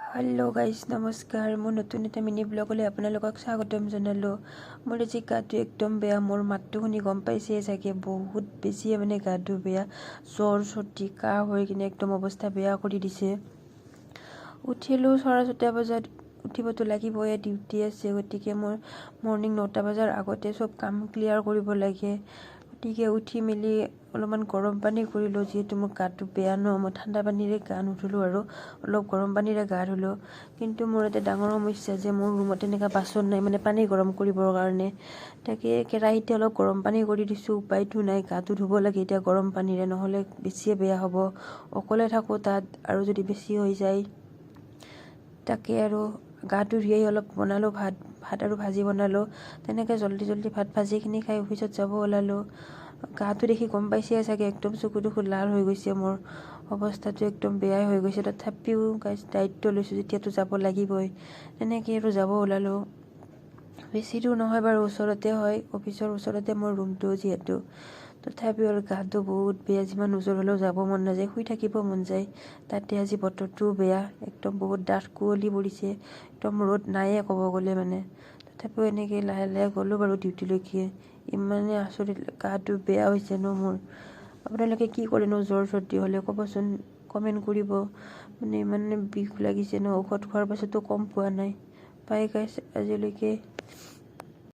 Hello' guys নমস্কাৰ। মোৰ নতুন এটা মিনি ব্লগলৈ আপোনালোকক স্বাগতম জনালোঁ। মোৰ আজি গাটো একদম বেয়া। মোৰ মাতটো শুনি গম পাইছে চাগে, বহুত বেছিয়ে মানে গাটো বেয়া। জ্বৰ চৰ্দি কাহ হৈ কিনে একদম অৱস্থা বেয়া কৰি দিছে। উঠিলোঁ 4:30 বজাত, উঠিবতো লাগিবই, ডিউটি আছে। গতিকে মোৰ মৰ্ণিং 9টা বজাৰ আগতে চব কাম ক্লিয়াৰ কৰিব লাগে। গতিকে উঠি মেলি অলপমান গৰম পানী কৰিলোঁ, যিহেতু মোৰ গাটো বেয়া ন। মই ঠাণ্ডা পানীৰে গা নুধুলোঁ আৰু অলপ গৰম পানীৰে গা ধুলোঁ। কিন্তু মোৰ এটা ডাঙৰ সমস্যা যে মোৰ ৰুমত এনেকুৱা বাচন নাই, মানে পানী গৰম কৰিবৰ কাৰণে। তাকে কেৰাহীতে অলপ গৰম পানী কৰি দিছোঁ, উপায়তো নাই, গাটো ধুব লাগে এতিয়া গৰম পানীৰে, নহ'লে বেছিয়ে বেয়া হ'ব। অকলে থাকোঁ তাত, আৰু যদি বেছি হৈ যায় তাকে আৰু গাটো ধুই অলপ বনালোঁ ভাত আৰু ভাজি বনালোঁ। তেনেকৈ জল্দি ভাত ভাজিখিনি খাই অফিচত যাব ওলালোঁ। গাটো দেখি গম পাইছে চাগে, একদম চকু টকু লাল হৈ গৈছে, মোৰ অৱস্থাটো একদম বেয়াই হৈ গৈছে। তথাপিও দায়িত্ব লৈছোঁ যেতিয়াতো যাব লাগিবই, তেনেকৈ আৰু যাব ওলালোঁ। বেছি দূৰ নহয় বাৰু, ওচৰতে হয়, অফিচৰ ওচৰতে মোৰ ৰুমটো যিহেতু। তথাপিও আৰু গাটো বহুত বেয়া, যিমান ওচৰ হ'লেও যাব মন নাযায়, শুই থাকিব মন যায়। তাতে আজি বতৰটোও বেয়া, একদম বহুত ডাঠ কুঁৱলী পৰিছে, একদম ৰ'দ নায়ে ক'ব গ'লে মানে। তথাপিও এনেকৈ লাহে গ'লোঁ বাৰু ডিউটিলৈকে। ইমানে আচৰিত গাটো বেয়া হৈছে ন মোৰ। আপোনালোকে কি কৰেনো জ্বৰ চৰ্দি হ'লে ক'বচোন, কমেণ্ট কৰিব। মানে ইমানে বিষ লাগিছে ন, ঔষধ খোৱাৰ পাছতো কম পোৱা নাই। বাই গাইছ, আজিলৈকে।